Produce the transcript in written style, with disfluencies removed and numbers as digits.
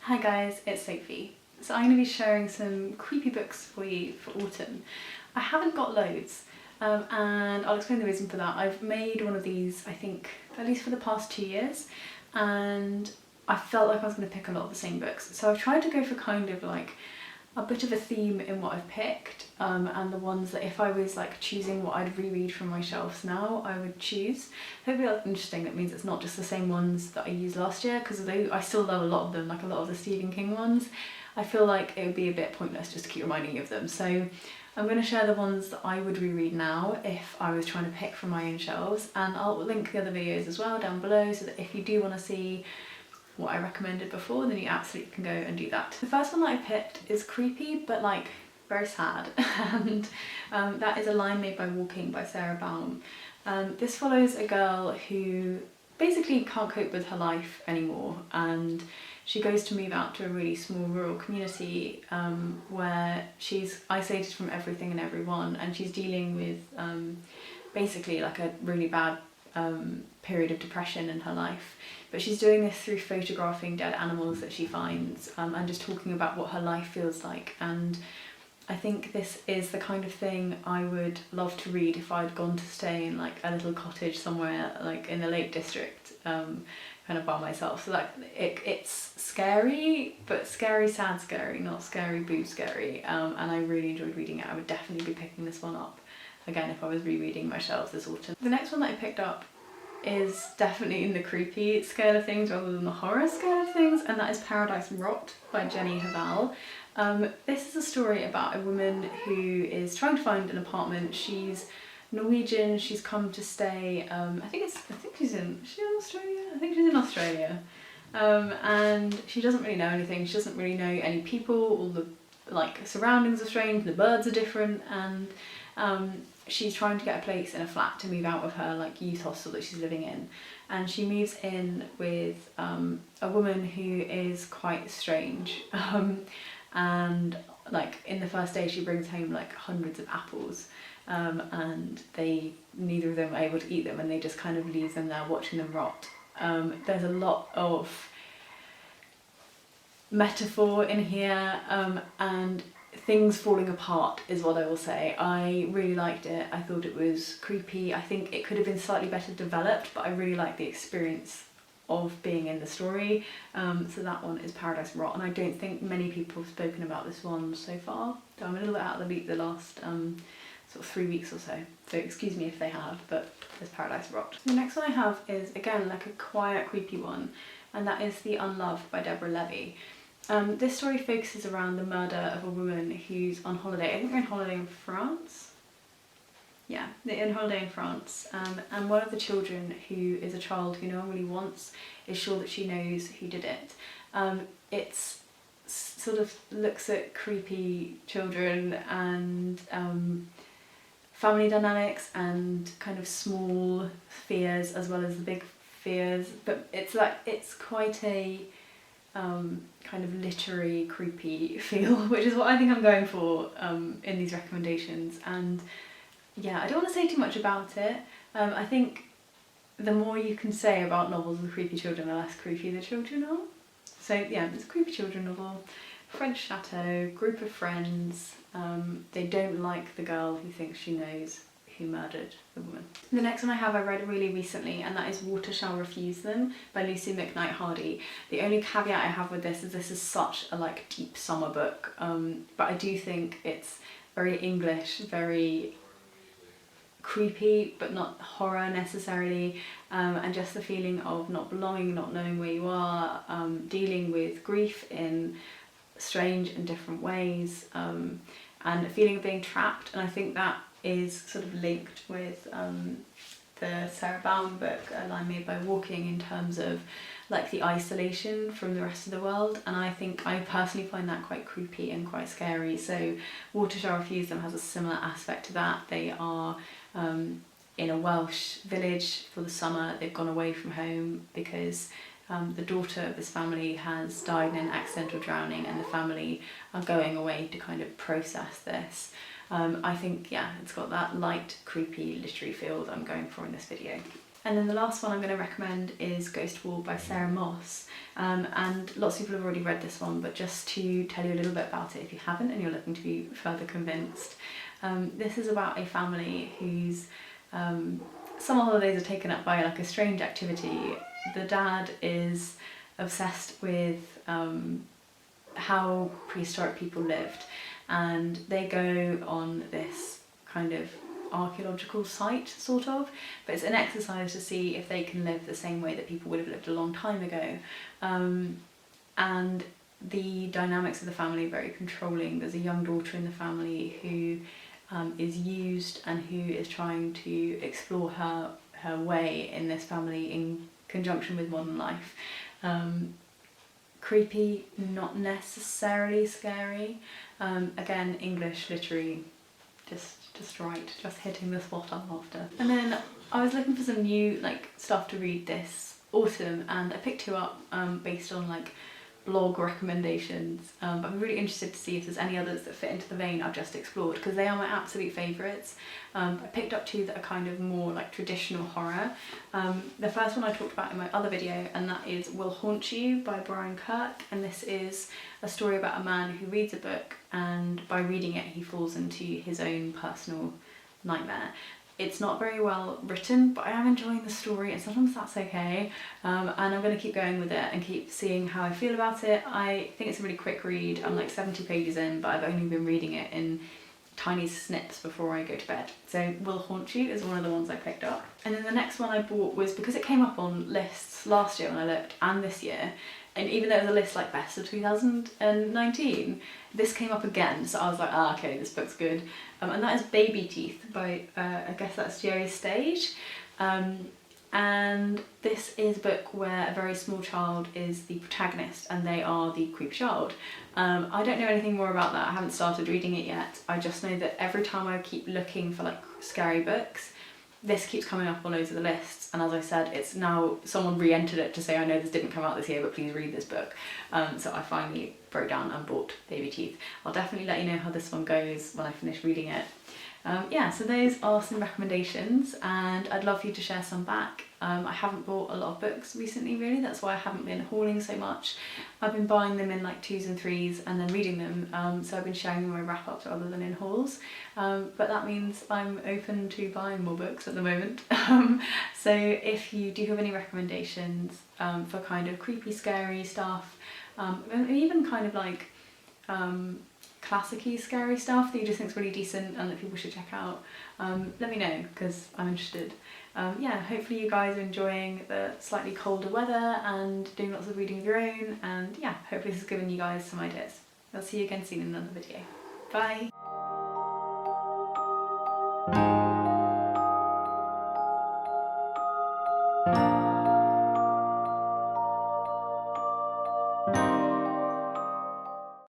Hi guys, it's Levy. So I'm going to be sharing some creepy books for you for autumn. I haven't got loads and I'll explain the reason for that. I've made one of these, I think, at least for the past 2 years, and I felt like I was going to pick a lot of the same books. So I've tried to go for kind of like a bit of a theme in what I've picked, and the ones that if I was like choosing what I'd reread from my shelves now, I would choose. Hopefully that's interesting. That means it's not just the same ones that I used last year, because although I still love a lot of them, like a lot of the Stephen King ones, I feel like it would be a bit pointless just to keep reminding you of them. So I'm going to share the ones that I would reread now if I was trying to pick from my own shelves, and I'll link the other videos as well down below so that if you do want to see what I recommended before, then you absolutely can go and do that. The first one that I picked is creepy but like very sad, and that is A Line Made by Walking by Sara Baume. This follows a girl who basically can't cope with her life anymore, and she goes to move out to a really small rural community where she's isolated from everything and everyone, and she's dealing with basically like a really bad period of depression in her life. But she's doing this through photographing dead animals that she finds, and just talking about what her life feels like. And I think this is the kind of thing I would love to read if I'd gone to stay in like a little cottage somewhere like in the Lake District, kind of by myself. So like it's scary, but scary sad scary, not scary boo scary, and I really enjoyed reading it. I would definitely be picking this one up again if I was rereading my shelves this autumn. The next one that I picked up is definitely in the creepy scale of things rather than the horror scale of things, and that is Paradise Rot by Hval. This is a story about a woman who is trying to find an apartment. She's Norwegian, she's come to stay, I think she's in Australia? I think she's in Australia. And she doesn't really know anything, she doesn't really know any people, all the like surroundings are strange, the birds are different, and she's trying to get a place in a flat to move out of her like youth hostel that she's living in, and she moves in with a woman who is quite strange, and like in the first day she brings home like hundreds of apples, and neither of them are able to eat them, and they just kind of leave them there watching them rot. There's a lot of metaphor in here, and things falling apart is what I will say. I really liked it. I thought it was creepy. I think it could have been slightly better developed, but I really liked the experience of being in the story. So that one is Paradise Rot, and I don't think many people have spoken about this one so far. So I'm a little bit out of the loop the last sort of 3 weeks or so excuse me if they have, but there's Paradise Rot. The next one I have is again like a quiet creepy one, and that is The Unloved by Deborah Levy. This story focuses around the murder of a woman who's on holiday. I think they're on holiday in France. Yeah, they're on holiday in France, and one of the children, who is a child who no one really wants, is sure that she knows who did it. It's sort of looks at creepy children and family dynamics and kind of small fears as well as the big fears, but it's quite a kind of literary creepy feel, which is what I think I'm going for in these recommendations. And yeah, I don't want to say too much about it. I think the more you can say about novels with creepy children, the less creepy the children are. So yeah, it's a creepy children novel. French chateau, group of friends. They don't like the girl who thinks she knows who murdered the woman. The next one I read really recently, and that is Water Shall Refuse Them by Lucie McKnight Hardy. The only caveat I have with this is such a like deep summer book, but I do think it's very English, very creepy but not horror necessarily, and just the feeling of not belonging, not knowing where you are, dealing with grief in strange and different ways, and a feeling of being trapped. And I think that is sort of linked with the Sara Baume book, A Line Made by Walking, in terms of like the isolation from the rest of the world, and I think I personally find that quite creepy and quite scary. So Water Shall Refuse Them has a similar aspect to that. They are in a Welsh village for the summer. They've gone away from home because the daughter of this family has died in an accidental drowning, and the family are going away to kind of process this. I think, yeah, it's got that light, creepy, literary feel that I'm going for in this video. And then the last one I'm going to recommend is Ghost Wall by Sarah Moss. And lots of people have already read this one, but just to tell you a little bit about it if you haven't and you're looking to be further convinced. This is about a family whose summer holidays are taken up by like a strange activity. The dad is obsessed with how prehistoric people lived, and they go on this kind of archaeological site sort of, but it's an exercise to see if they can live the same way that people would have lived a long time ago. And the dynamics of the family are very controlling. There's a young daughter in the family who is used and who is trying to explore her way in this family in conjunction with modern life. Creepy, not necessarily scary. Again, English literary, just right, just hitting the spot I'm after. And then I was looking for some new like stuff to read this autumn, and I picked two up based on like blog recommendations, but I'm really interested to see if there's any others that fit into the vein I've just explored, because they are my absolute favourites. I picked up two that are kind of more like traditional horror. The first one I talked about in my other video, and that is Will Haunt You by Brian Kirk, and this is a story about a man who reads a book, and by reading it he falls into his own personal nightmare. It's not very well written, but I am enjoying the story, and sometimes that's okay. And I'm going to keep going with it and keep seeing how I feel about it. I think it's a really quick read. I'm like 70 pages in, but I've only been reading it in tiny snips before I go to bed. So Will Haunt You is one of the ones I picked up. And then the next one I bought was because it came up on lists last year when I looked, and this year. And even though it was a list like best of 2019, this came up again, so I was like, okay, this book's good. And that is Baby Teeth by, I guess that's Jerry Stage. And this is a book where a very small child is the protagonist and they are the creepy child. I don't know anything more about that, I haven't started reading it yet. I just know that every time I keep looking for like scary books, this keeps coming up on loads of the lists, and as I said, it's now someone re-entered it to say, I know this didn't come out this year, but please read this book. So I finally broke down and bought Baby Teeth. I'll definitely let you know how this one goes when I finish reading it. Yeah, so those are some recommendations, and I'd love for you to share some back. I haven't bought a lot of books recently really, that's why I haven't been hauling so much. I've been buying them in like 2s and 3s and then reading them, so I've been sharing my wrap-ups rather than in hauls. But that means I'm open to buying more books at the moment. So if you do have any recommendations for kind of creepy, scary stuff, and even kind of like classic-y scary stuff that you just think is really decent and that people should check out, let me know because I'm interested. Yeah, hopefully you guys are enjoying the slightly colder weather and doing lots of reading of your own, and yeah, hopefully this has given you guys some ideas. I'll see you again soon in another video. Bye!